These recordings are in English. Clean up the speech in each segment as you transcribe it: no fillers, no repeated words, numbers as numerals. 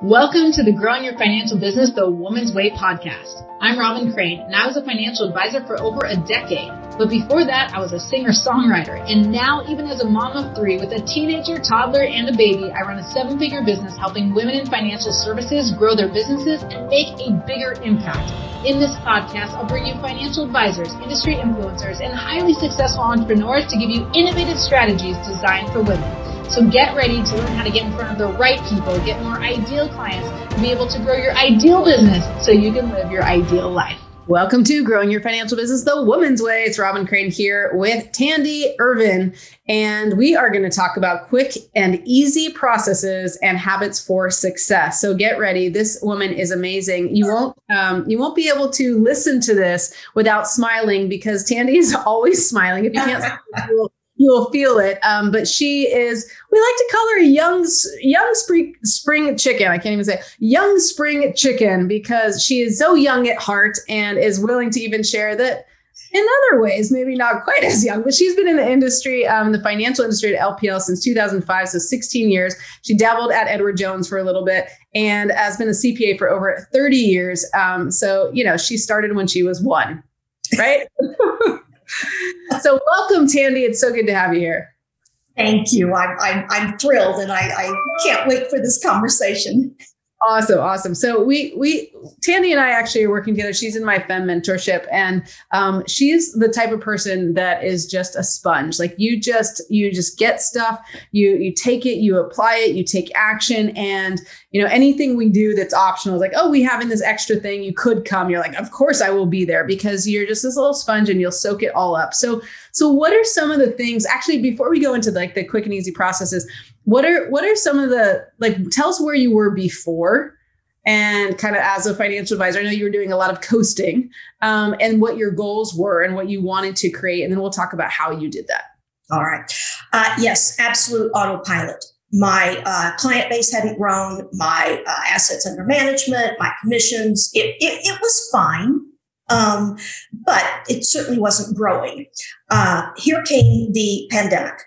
Welcome to the Growing Your Financial Business the Woman's Way podcast. I'm Robyn Crane, and I was a financial advisor for over a decade. But before that, I was a singer-songwriter. And now, even as a mom of three with a teenager, toddler, and a baby, I run a seven-figure business helping women in financial services grow their businesses and make a bigger impact. In this podcast, I'll bring you financial advisors, industry influencers, and highly successful entrepreneurs to give you innovative strategies designed for women. So get ready to learn how to get in front of the right people, get more ideal clients, and be able to grow your ideal business so you can live your ideal life. Welcome to Growing Your Financial Business the Woman's Way. It's Robyn Crane here with Tandy Ervin, and we are going to talk about quick and easy processes and habits for success. So get ready. This woman is amazing. You won't be able to listen to this without smiling because Tandy is always smiling. If you can't you will feel it. But she is, we like to call her a young spring chicken. I can't even say young spring chicken because she is so young at heart and is willing to even share that in other ways, maybe not quite as young, but she's been in the industry, the financial industry at LPL since 2005. So 16 years. She dabbled at Edward Jones for a little bit and has been a CPA for over 30 years. So, she started when she was one, right? So welcome, Tandy. It's so good to have you here. Thank you. I'm thrilled, and I can't wait for this conversation. Awesome. So Tandy and I actually are working together. She's in my Femme mentorship, and she's the type of person that is just a sponge. Like you just get stuff, you take it, you apply it, you take action, and anything we do that's optional is like, oh, we have in this extra thing, you could come. You're like, of course I will be there because you're just this little sponge and you'll soak it all up. So what are some of the things, actually, before we go into like the quick and easy processes, what are some of the, tell us where you were before and kind of as a financial advisor. I know you were doing a lot of coasting and what your goals were and what you wanted to create. And then we'll talk about how you did that. All right. Yes, absolute autopilot. My client base hadn't grown, my assets under management, my commissions, it was fine. But it certainly wasn't growing. Here came the pandemic,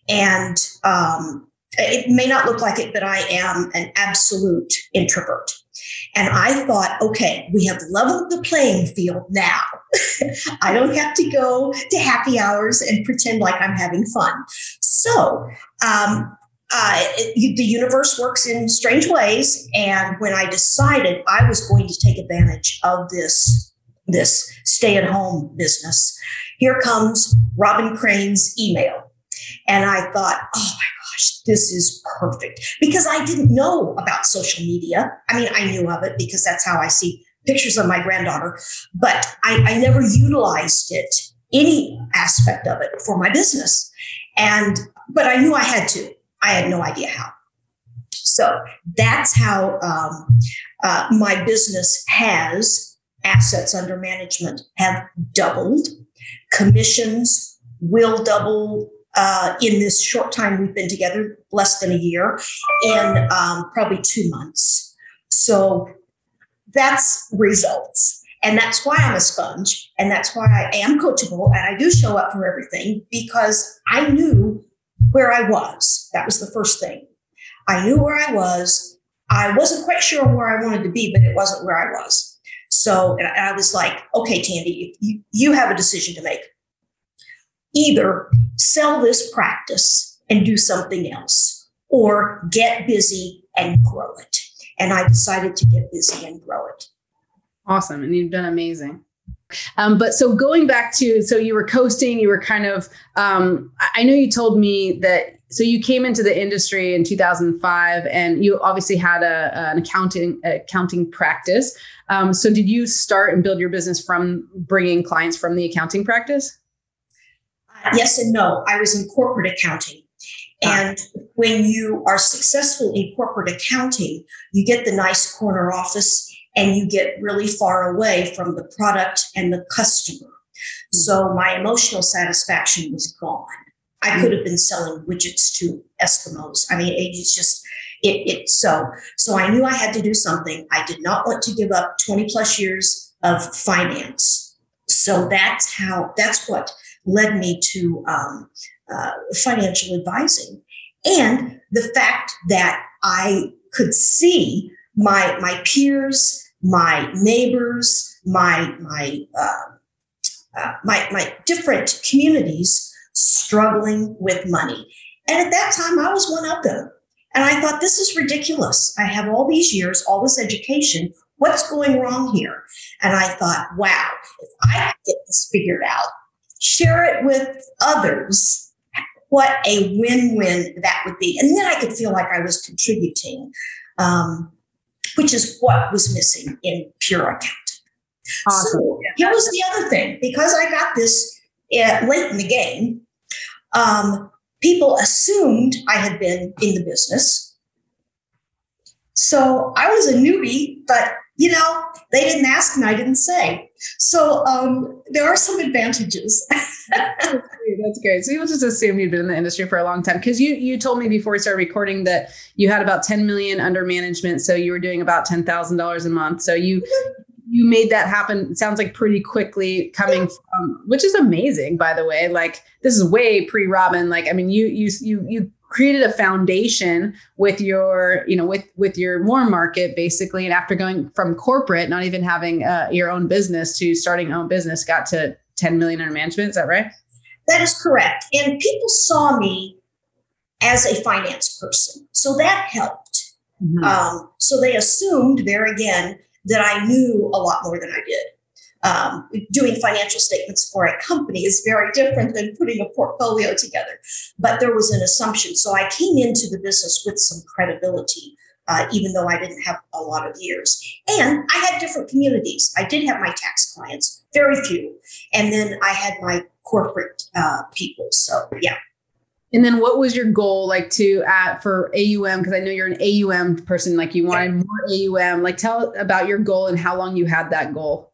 and it may not look like it, but I am an absolute introvert. And I thought, okay, we have leveled the playing field now. I don't have to go to happy hours and pretend like I'm having fun. So the universe works in strange ways. And when I decided I was going to take advantage of this stay-at-home business, here comes Robyn Crane's email. And I thought, oh my gosh, this is perfect. Because I didn't know about social media. I mean, I knew of it because that's how I see pictures of my granddaughter. But I never utilized it, any aspect of it for my business. But I knew I had to. I had no idea how. So that's how my business has assets under management have doubled. Commissions will double in this short time we've been together, less than a year, in probably 2 months. So that's results. And that's why I'm a sponge. And that's why I am coachable. And I do show up for everything because I knew where I was. That was the first thing. I knew where I was. I wasn't quite sure where I wanted to be, but it wasn't where I was. So I was like, okay, Tandy, you have a decision to make. Either sell this practice and do something else, or get busy and grow it. And I decided to get busy and grow it. Awesome. And you've done amazing. But so going back to, so you were coasting, you were kind of, I know you told me that, so you came into the industry in 2005 and you obviously had an accounting practice. So did you start and build your business from bringing clients from the accounting practice? Yes and no. I was in corporate accounting. And when you are successful in corporate accounting, you get the nice corner office and you get really far away from the product and the customer. So my emotional satisfaction was gone. I could have been selling widgets to Eskimos. I mean, it's just, so I knew I had to do something. I did not want to give up 20 plus years of finance. So that's what led me to financial advising. And the fact that I could see my peers, my neighbors, my different communities struggling with money. And at that time, I was one of them. And I thought, this is ridiculous. I have all these years, all this education. What's going wrong here? And I thought, wow, if I could get this figured out, share it with others, what a win-win that would be. And then I could feel like I was contributing, which is what was missing in pure accounting. Awesome. So here was the other thing. Because I got this late in the game, people assumed I had been in the business. So I was a newbie, but, they didn't ask and I didn't say. So there are some advantages. That's great. So people just assumed you'd been in the industry for a long time, because you told me before we started recording that you had about 10 million under management. So you were doing about $10,000 a month. So you made that happen. It sounds like pretty quickly, coming from, which is amazing, by the way. Like, this is way pre-Robyn. Like, I mean, you created a foundation with your, with your warm market, basically. And after going from corporate, not even having your own business, to starting your own business, got to 10 million under management. Is that right? That is correct. And people saw me as a finance person. So that helped. Mm-hmm. So they assumed there again that I knew a lot more than I did. Doing financial statements for a company is very different than putting a portfolio together. But there was an assumption. So I came into the business with some credibility, even though I didn't have a lot of years. And I had different communities. I did have my tax clients, very few. And then I had my corporate people. So, yeah. And then what was your goal, like, for AUM? Because I know you're an AUM person, like you wanted more AUM. Like, tell about your goal and how long you had that goal.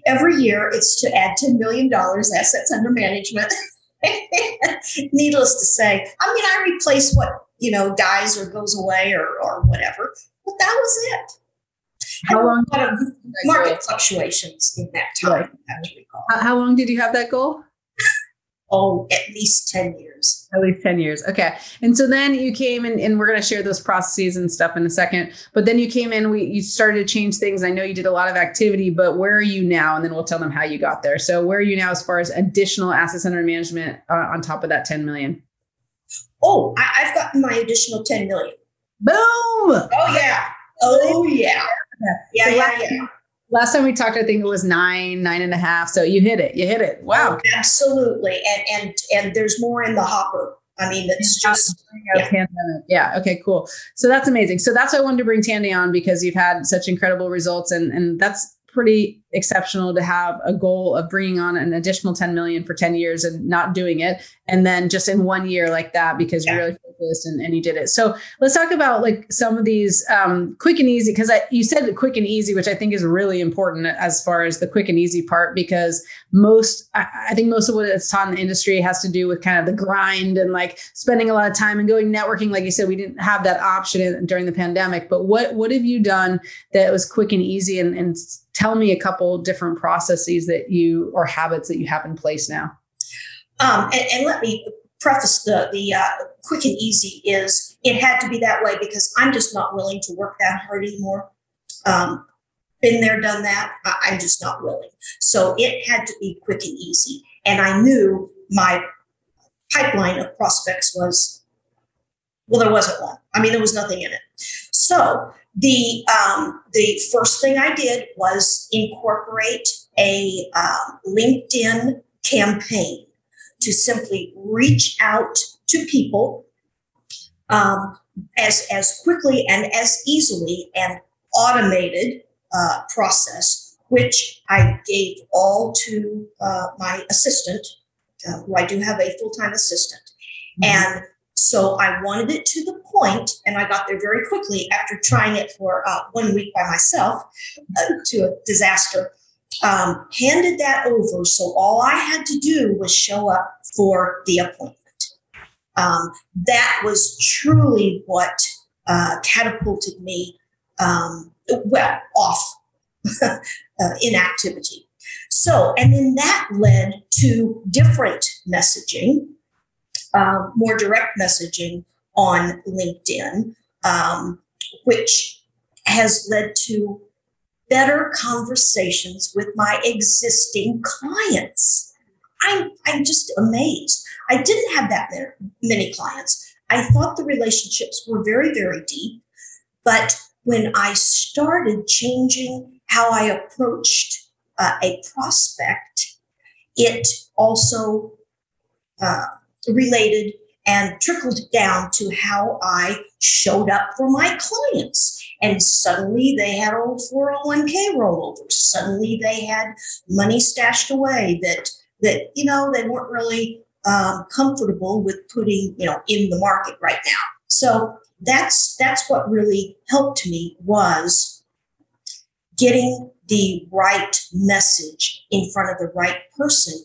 Every year it's to add $10 million assets under management. Needless to say, I replace what, dies or goes away or whatever, but that was it. How long? A lot of market fluctuations in that time. How long did you have that goal? Oh, at least 10 years. At least 10 years. Okay. And so then you came in, and we're going to share those processes and stuff in a second. But then you came in, you started to change things. I know you did a lot of activity, but where are you now? And then we'll tell them how you got there. So where are you now as far as additional assets under management on top of that 10 million? Oh, I've gotten my additional 10 million. Boom. Oh, yeah. Oh, yeah. Yeah. Last time we talked, I think it was 9.5. So you hit it. Wow. Oh, absolutely. And there's more in the hopper. It's just pandemic. Yeah. Okay, cool. So that's amazing. So that's why I wanted to bring Tandy on, because you've had such incredible results, and that's pretty exceptional to have a goal of bringing on an additional 10 million for 10 years and not doing it. And then just in 1 year like that, because you're really focused and you did it. So let's talk about like some of these quick and easy, because you said quick and easy, which I think is really important as far as the quick and easy part, because I think most of what it's taught in the industry has to do with kind of the grind and like spending a lot of time and going networking. Like you said, we didn't have that option during the pandemic, but what have you done that was quick and easy, and tell me a couple different processes or habits that you have in place now. And let me preface the quick and easy is it had to be that way because I'm just not willing to work that hard anymore. Been there, done that. I'm just not willing. So it had to be quick and easy. And I knew my pipeline of prospects there wasn't one. There was nothing in it. So the first thing I did was incorporate a LinkedIn campaign to simply reach out to people as quickly and as easily, and automated process, which I gave all to my assistant, who I do have a full-time assistant. Mm-hmm. And so I wanted it to the point, and I got there very quickly after trying it for 1 week by myself to a disaster. Handed that over. So all I had to do was show up for the appointment. That was truly what catapulted me off inactivity. So, and then that led to different messaging, more direct messaging on LinkedIn, which has led to better conversations with my existing clients. I'm just amazed. I didn't have that many clients. I thought the relationships were very, very deep. But when I started changing how I approached a prospect, it also related and trickled down to how I showed up for my clients. And suddenly they had old 401k rollovers. Suddenly they had money stashed away that they weren't really comfortable with putting, in the market right now. So that's what really helped me, was getting the right message in front of the right person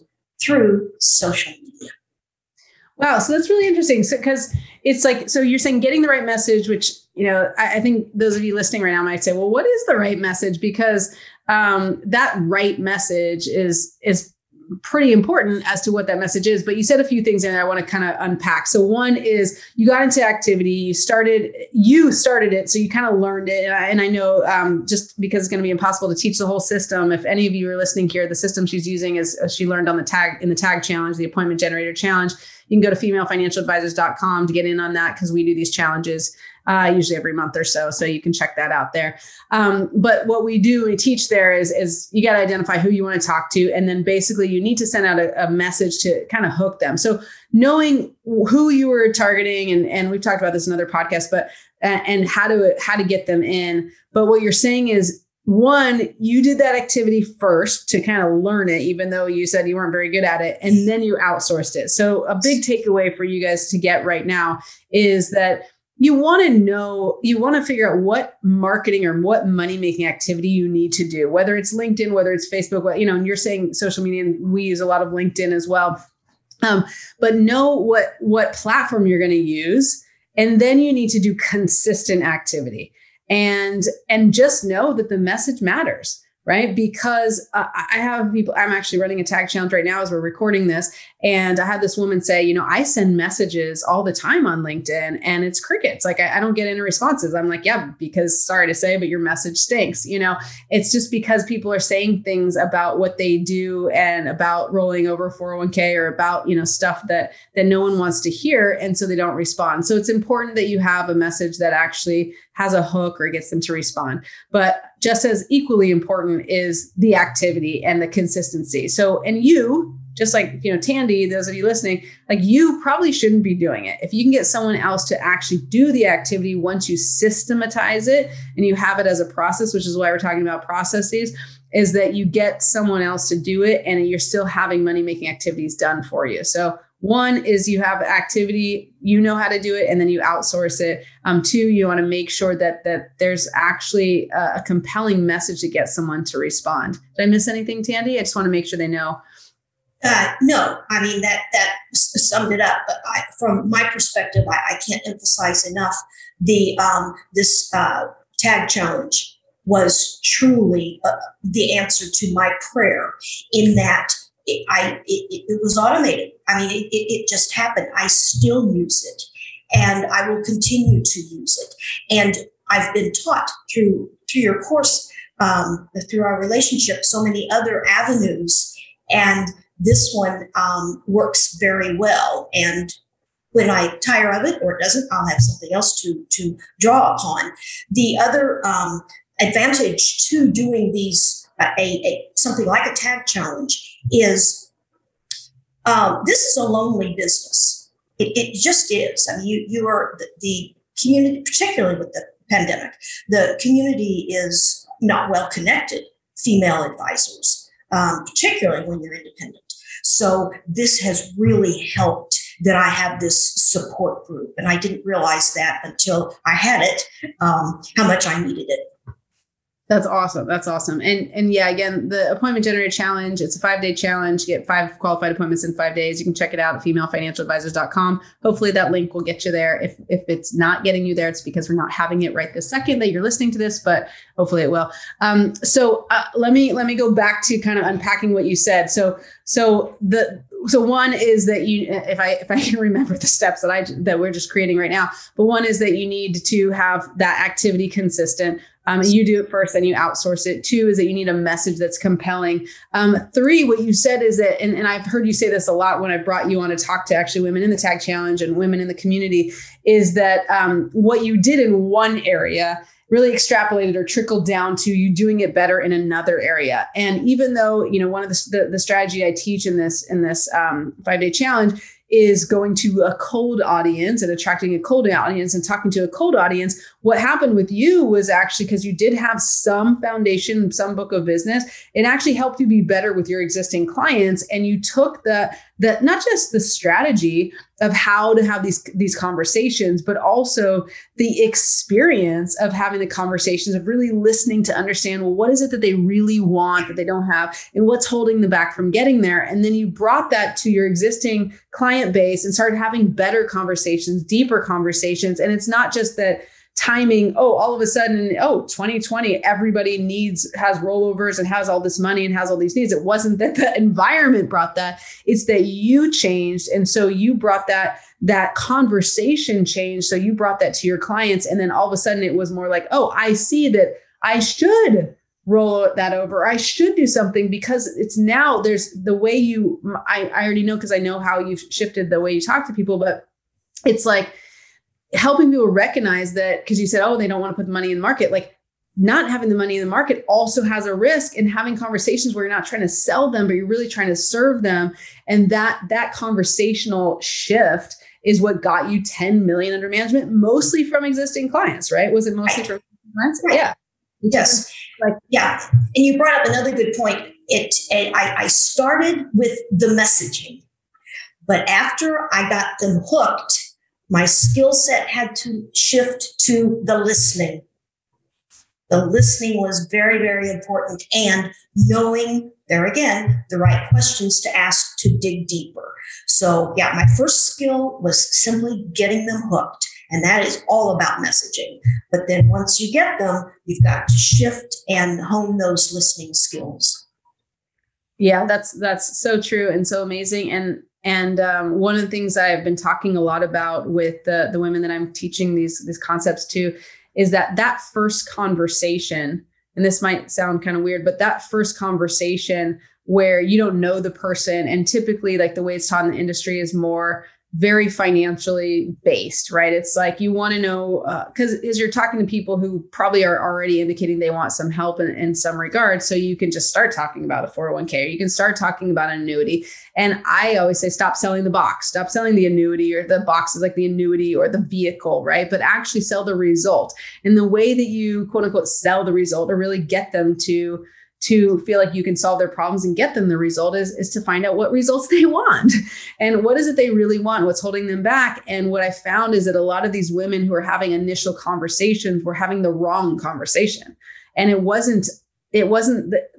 through social media. Wow. So that's really interesting. So, because it's like, so you're saying getting the right message, which, I think those of you listening right now might say, well, what is the right message? Because that right message is pretty important as to what that message is. But you said a few things in there I want to kind of unpack. So one is you got into activity, you started it. So you kind of learned it. And I know just because it's going to be impossible to teach the whole system. If any of you are listening here, the system she's using is she learned on the tag challenge, the appointment generator challenge. You can go to femalefinancialadvisors.com to get in on that, because we do these challenges usually every month or so. So you can check that out there. But what we teach there is you got to identify who you want to talk to. And then basically you need to send out a message to kind of hook them. So knowing who you were targeting, and we've talked about this in other podcasts, but and how to get them in. But what you're saying is, one, you did that activity first to kind of learn it, even though you said you weren't very good at it, and then you outsourced it. So a big takeaway for you guys to get right now is that you want to figure out what marketing or what money-making activity you need to do, whether it's LinkedIn, whether it's Facebook, and you're saying social media, and we use a lot of LinkedIn as well. But know what platform you're going to use. And then you need to do consistent activity. And just know that the message matters, right? Because I have people, I'm actually running a tag challenge right now as we're recording this. And I had this woman say, I send messages all the time on LinkedIn and it's crickets. Like I don't get any responses. I'm like, yeah, because sorry to say, but your message stinks. It's just because people are saying things about what they do and about rolling over 401k or about, stuff that no one wants to hear. And so they don't respond. So it's important that you have a message that actually has a hook or gets them to respond. But just as equally important is the activity and the consistency. So, and you, just like, Tandy, those of you listening, like you probably shouldn't be doing it. If you can get someone else to actually do the activity, once you systematize it and you have it as a process, which is why we're talking about processes, is that you get someone else to do it and you're still having money-making activities done for you. So one is you have activity, you know how to do it, and then you outsource it. Two, you want to make sure that there's actually a compelling message to get someone to respond. Did I miss anything, Tandy? I just want to make sure they know. No, I mean, that summed it up. But from my perspective, I can't emphasize enough this tag challenge was truly the answer to my prayer, in that it was automated. I mean, it just happened. I still use it, and I will continue to use it. And I've been taught through your course, through our relationship, so many other avenues, and this one works very well. And when I tire of it or it doesn't, I'll have something else to draw upon. The other advantage to doing these something like a tag challenge is this is a lonely business. It just is. I mean, you are the community, particularly with the pandemic, the community is not well connected, female advisors, particularly when you're independent. So this has really helped that I have this support group. And I didn't realize that until I had it, how much I needed it. That's awesome. That's awesome. And yeah, again, the appointment generator challenge, it's a 5-day challenge. You get 5 qualified appointments in 5 days. You can check it out at femalefinancialadvisors.com. Hopefully that link will get you there. If it's not getting you there, it's because we're not having it right this second that you're listening to this, but hopefully it will. So let me go back to kind of unpacking what you said. So one is that you, if I can remember the steps that we're just creating right now, but one is that you need to have that activity consistent. You do it first, then you outsource it. 2 is that you need a message that's compelling. 3, what you said is that, and I've heard you say this a lot when I brought you on to talk to actually women in the tag challenge and women in the community, is that what you did in one area really extrapolated or trickled down to you doing it better in another area. And even though, one of the strategy I teach in this 5-day challenge is going to a cold audience and attracting a cold audience and talking to a cold audience. What happened with you was actually, because you did have some foundation, some book of business, it actually helped you be better with your existing clients. And you took the not just the strategy of how to have these conversations, but also the experience of having the conversations, of really listening to understand, well, what is it that they really want that they don't have, and what's holding them back from getting there? And then you brought that to your existing client base and started having better conversations, deeper conversations. And it's not just that timing, all of a sudden, 2020, everybody has rollovers and has all this money and has all these needs. It wasn't that the environment brought that, it's that you changed. And so you brought that conversation change. So you brought that to your clients. And then all of a sudden it was more like, I see that I should roll that over. I should do something, because it's now there's the way I already know, because I know how you've shifted the way you talk to people, but it's like helping people recognize that, because you said, they don't want to put the money in the market. Like, not having the money in the market also has a risk, and having conversations where you're not trying to sell them, but you're really trying to serve them. And that conversational shift is what got you 10 million under management, mostly from existing clients, right? Was it mostly from clients? Right. Yeah. Yes. Yeah. And you brought up another good point. I started with the messaging, but after I got them hooked, my skill set had to shift to the listening. The listening was very, very important, and knowing, there again, the right questions to ask to dig deeper. So yeah, my first skill was simply getting them hooked, and that is all about messaging. But then once you get them, you've got to shift and hone those listening skills. Yeah, that's so true and so amazing. And one of the things I've been talking a lot about with the women that I'm teaching these concepts to is that first conversation, and this might sound kind of weird, but that first conversation where you don't know the person, and typically like the way it's taught in the industry is more very financially based, right? It's like you want to know, because as you're talking to people who probably are already indicating they want some help in some regard. So you can just start talking about a 401k, or you can start talking about an annuity. And I always say, stop selling the box, stop selling the annuity, or the box is like the annuity or the vehicle, right? But actually sell the result. And the way that you quote unquote sell the result, or really get them to feel like you can solve their problems and get them the result, is to find out what results they want and what is it they really want, what's holding them back. And what I found is that a lot of these women who are having initial conversations were having the wrong conversation. And it wasn't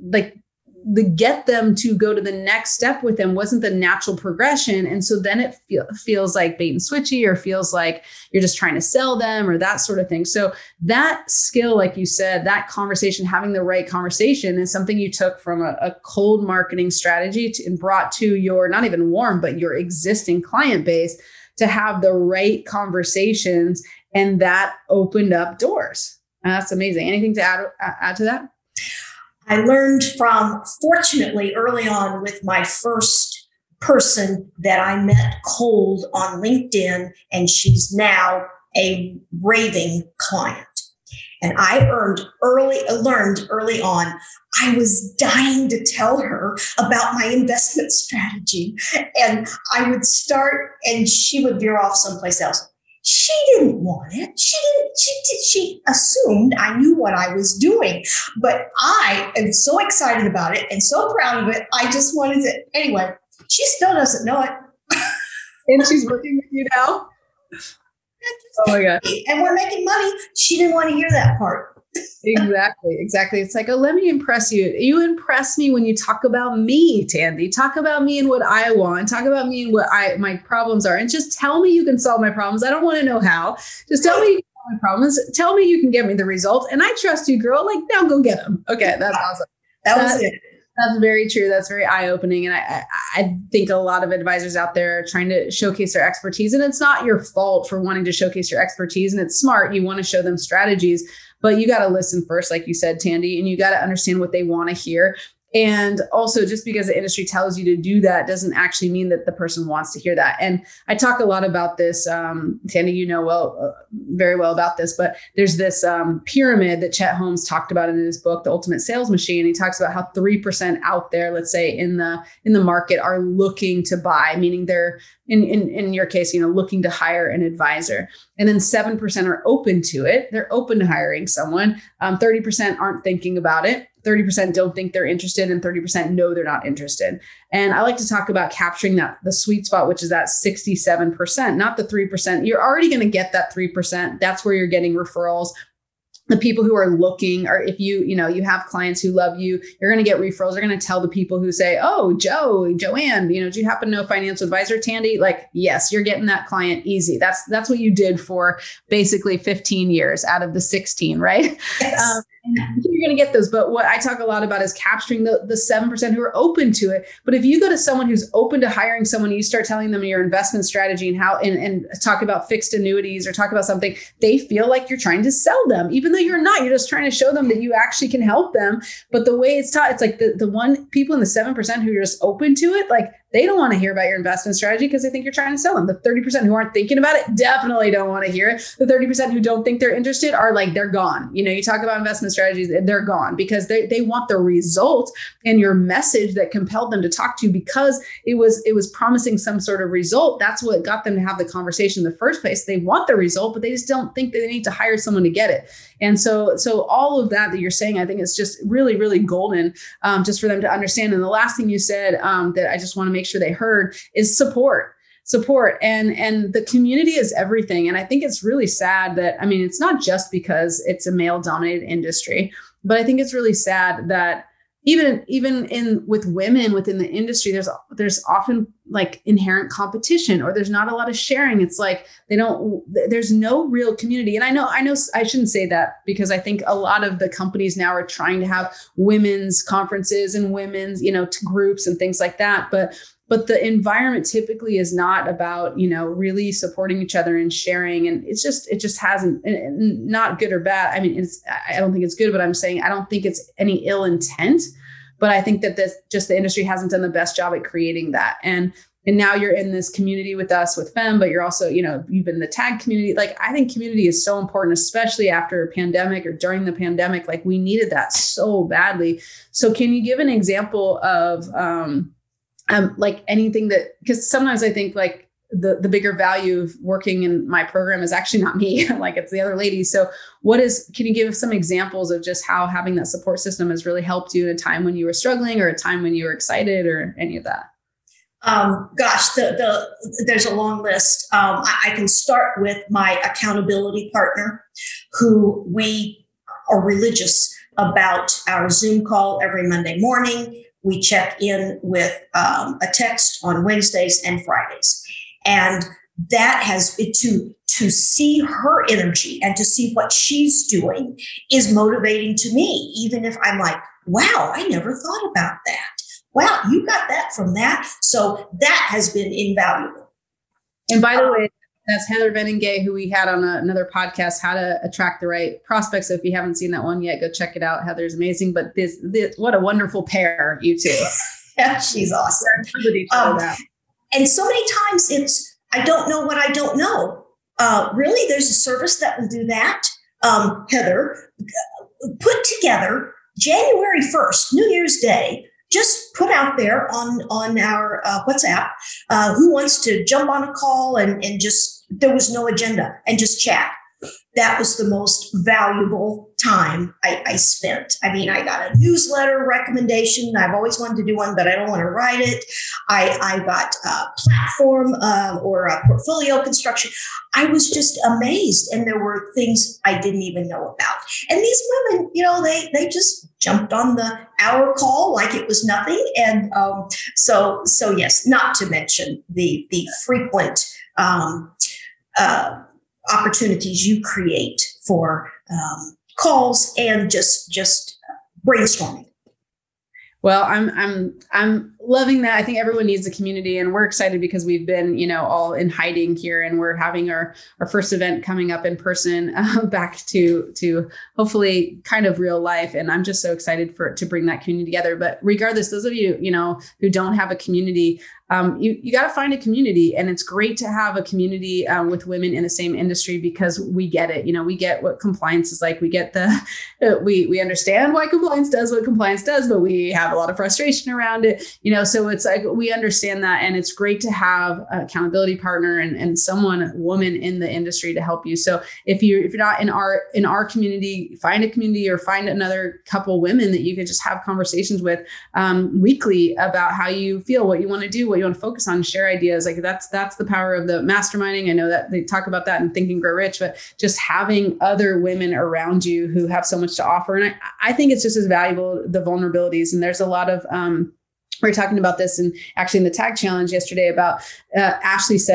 the get them to go to the next step with them wasn't the natural progression. And so then it feels like bait and switchy, or feels like you're just trying to sell them, or that sort of thing. So that skill, like you said, that conversation, having the right conversation, is something you took from a cold marketing strategy and brought to your, not even warm, but your existing client base to have the right conversations. And that opened up doors. And that's amazing. Anything to add to that? I learned fortunately early on with my first person that I met cold on LinkedIn, and she's now a raving client. And I learned early on, I was dying to tell her about my investment strategy. And I would start and she would veer off someplace else. She didn't want it. She assumed I knew what I was doing, but I am so excited about it and so proud of it. I just wanted to, anyway, she still doesn't know it. And she's working with you now? Oh my God. And we're making money. She didn't want to hear that part. Exactly. It's like, oh, let me impress you. You impress me when you talk about me, Tandy. Talk about me and what I want. Talk about me and what my problems are. And just tell me you can solve my problems. I don't want to know how. Just tell me you can solve my problems. Tell me you can get me the result. And I trust you, girl. Like, now go get them. Okay, that's awesome. That was it. That's very true. That's very eye-opening. And I think a lot of advisors out there are trying to showcase their expertise. And it's not your fault for wanting to showcase your expertise. And it's smart. You want to show them strategies, but you got to listen first, like you said, Tandy, and you got to understand what they want to hear. And also, just because the industry tells you to do that doesn't actually mean that the person wants to hear that. And I talk a lot about this, Tandy, you know very well about this, but there's this pyramid that Chet Holmes talked about in his book, The Ultimate Sales Machine. He talks about how 3% out there, let's say in the market, are looking to buy, meaning they're in your case, looking to hire an advisor. And then 7% are open to it. They're open to hiring someone. 30% aren't thinking about it. 30% don't think they're interested, and 30% know they're not interested. And I like to talk about capturing the sweet spot, which is that 67%, not the 3%. You're already going to get that 3%. That's where you're getting referrals. The people who are looking, or if you have clients who love you, you're going to get referrals. You're going to tell the people who say, oh, Joanne, do you happen to know a financial advisor, Tandy? Like, yes, you're getting that client easy. That's what you did for basically 15 years out of the 16, right? Yes. You're going to get those. But what I talk a lot about is capturing the 7% who are open to it. But if you go to someone who's open to hiring someone, you start telling them your investment strategy and how, and talk about fixed annuities or talk about something, they feel like you're trying to sell them, even though you're not. You're just trying to show them that you actually can help them. But the way it's taught, it's like the one people in the 7% who are just open to it, like they don't want to hear about your investment strategy because they think you're trying to sell them. The 30% who aren't thinking about it definitely don't want to hear it. The 30% who don't think they're interested are like, they're gone. You talk about investment strategies, they're gone because they want the result and your message that compelled them to talk to you because it was promising some sort of result. That's what got them to have the conversation in the first place. They want the result, but they just don't think that they need to hire someone to get it. And so all of that you're saying, I think it's just really, really golden, just for them to understand. And the last thing you said that I just want to make sure they heard is support. And the community is everything. And I think it's really sad that, it's not just because it's a male dominated industry, but I think it's really sad that even with women within the industry, there's often like inherent competition, or there's not a lot of sharing. It's like there's no real community. And I know I shouldn't say that, because I think a lot of the companies now are trying to have women's conferences and women's, groups and things like that. But the environment typically is not about, really supporting each other and sharing. And it just hasn't, not good or bad. I don't think it's good, but I'm saying, I don't think it's any ill intent, but I think that the industry hasn't done the best job at creating that. And now you're in this community with us with FEM, but you're also, you've been in the tag community. Like, I think community is so important, especially after a pandemic or during the pandemic. Like, we needed that so badly. So can you give an example of, like anything because sometimes I think like the bigger value of working in my program is actually not me, like it's the other ladies. So can you give some examples of just how having that support system has really helped you in a time when you were struggling or a time when you were excited or any of that? Gosh, there's a long list. I can start with my accountability partner, who we are religious about our Zoom call every Monday morning. We check in with a text on Wednesdays and Fridays. And that has to see her energy and to see what she's doing is motivating to me, even if I'm like, wow, I never thought about that. Wow, you got that from that. So that has been invaluable. And by the way, that's Heather Beningay, who we had on another podcast, How to Attract the Right Prospects. So if you haven't seen that one yet, go check it out. Heather's amazing. But this what a wonderful pair, you two. Yeah, she's awesome. And so many times it's, I don't know what I don't know. Really, there's a service that will do that. Heather, put together January 1st, New Year's Day, just put out there on our WhatsApp, who wants to jump on a call and just, there was no agenda, and just chat. that was the most valuable time I spent. I mean, I got a newsletter recommendation. I've always wanted to do one, but I don't want to write it. I got a platform or a portfolio construction. I was just amazed. And there were things I didn't even know about. And these women, they just jumped on the hour call like it was nothing. And so yes, not to mention the frequent opportunities you create for calls and just brainstorming. Well, I'm loving that. I think everyone needs a community, and we're excited because we've been, all in hiding here, and we're having our first event coming up in person, back to hopefully kind of real life. And I'm just so excited to bring that community together. But regardless, those of you, who don't have a community, you got to find a community, and it's great to have a community with women in the same industry, because we get it. We get what compliance is like. We get we understand why compliance does what compliance does, but we have a lot of frustration around it. So it's like, we understand that, and it's great to have an accountability partner and woman in the industry to help you. So if you're not in our community, find a community or find another couple women that you can just have conversations with weekly about how you feel, what you want to do, what you want to focus on, share ideas. Like that's the power of the masterminding. I know that they talk about that in Think and Grow Rich, but just having other women around you who have so much to offer. And I think it's just as valuable, the vulnerabilities. And there's a lot of, we were talking about this and actually in the tag challenge yesterday about Ashley's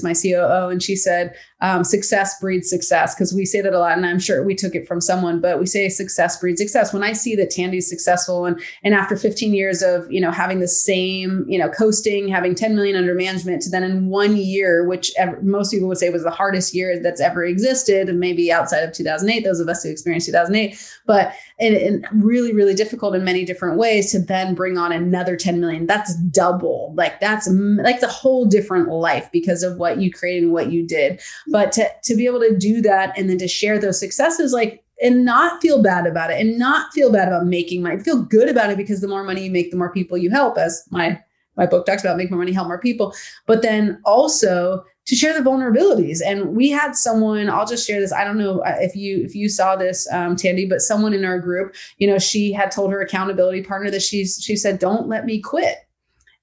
my COO, and she said, success breeds success, because we say that a lot, and I'm sure we took it from someone, but we say success breeds success. When I see that Tandy's successful and after 15 years of, having the same, coasting, having 10 million under management, to then in 1 year, which most people would say was the hardest year that's ever existed, and maybe outside of 2008, those of us who experienced 2008, but and really, really difficult in many different ways, to then bring on another 10 million. That's double. Like that's like the whole different life because of what you created and what you did. But to be able to do that and then to share those successes, and not feel bad about it, and not feel bad about making money, feel good about it, because the more money you make, the more people you help, as my book talks about, make more money, help more people. But then also to share the vulnerabilities. And we had someone, I'll just share this. I don't know if you saw this, Tandy, but someone in our group, she had told her accountability partner that she said, "Don't let me quit."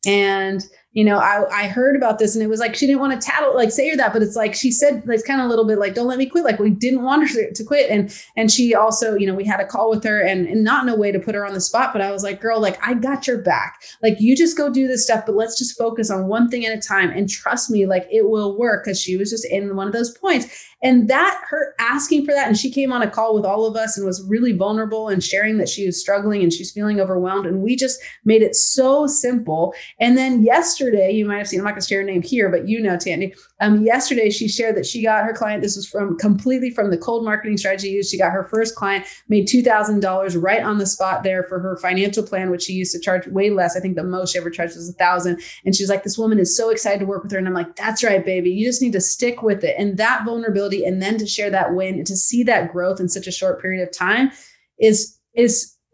And I heard about this, and it was like, she didn't want to say her that, but it's like, she said, it's kind of a little bit like, "Don't let me quit." Like, we didn't want her to quit. And she also, we had a call with her, and not in a way to put her on the spot, but I was like, "Girl, I got your back. You just go do this stuff, but let's just focus on one thing at a time. And trust me, it will work." Cause she was just in one of those points. And that, her asking for that, and she came on a call with all of us and was really vulnerable and sharing that she was struggling and she's feeling overwhelmed. And we just made it so simple. And then yesterday, you might have seen, I'm not going to share her name here, but Tandy, yesterday she shared that she got her client. This was completely from the cold marketing strategy used. She got her first client, made $2,000 right on the spot there for her financial plan, which she used to charge way less. I think the most she ever charged was $1,000. And she's like, "This woman is so excited to work with her." And I'm like, "That's right, baby. You just need to stick with it." And that vulnerability, and then to share that win and to see that growth in such a short period of time is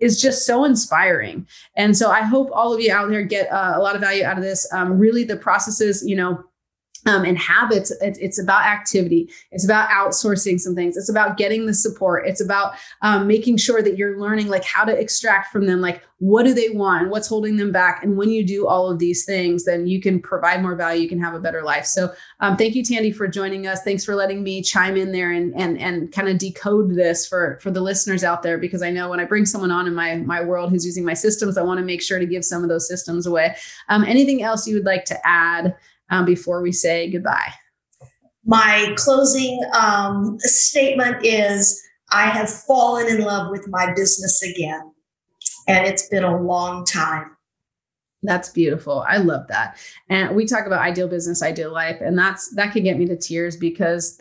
just so inspiring. And so I hope all of you out there get a lot of value out of this. Really, the processes, and habits, it's about activity. It's about outsourcing some things. It's about getting the support. It's about making sure that you're learning how to extract from them, what do they want? What's holding them back? And when you do all of these things, then you can provide more value. You can have a better life. So thank you, Tandy, for joining us. Thanks for letting me chime in there and kind of decode this for the listeners out there, because I know when I bring someone on in my world who's using my systems, I want to make sure to give some of those systems away. Anything else you would like to add before we say goodbye? My closing statement is, I have fallen in love with my business again, and it's been a long time. That's beautiful. I love that. And we talk about ideal business, ideal life, and that could get me to tears, because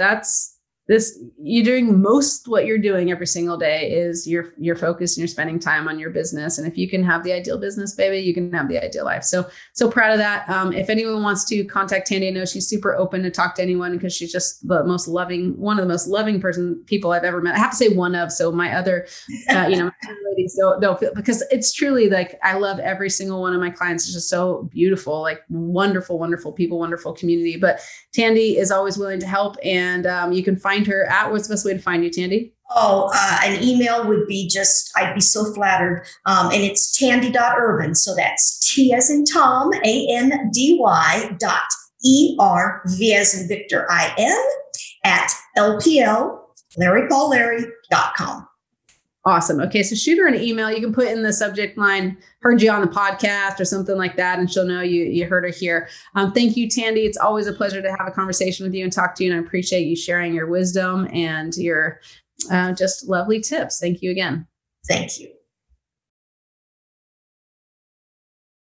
you're doing most what you're doing every single day is you're focused and you're spending time on your business. And if you can have the ideal business, baby, you can have the ideal life. So proud of that. If anyone wants to contact Tandy, I know she's super open to talk to anyone, because she's just one of the most loving people I've ever met. I have to say one of, so my other, my ladies don't feel, because it's truly I love every single one of my clients. It's just so beautiful, wonderful, wonderful people, wonderful community. But Tandy is always willing to help, and you can find find her at? What's the best way to find you, Tandy? Oh, an email would be just, I'd be so flattered. And it's Tandy.Ervin. So that's T as in Tom, ANDY dot ER, V as in Victor, IN at LPL, LarryPaulLarry.com. Awesome. Okay. So shoot her an email. You can put in the subject line, heard you on the podcast or something like that, and she'll know you heard her here. Thank you, Tandy. It's always a pleasure to have a conversation with you and talk to you. And I appreciate you sharing your wisdom and your just lovely tips. Thank you again. Thank you.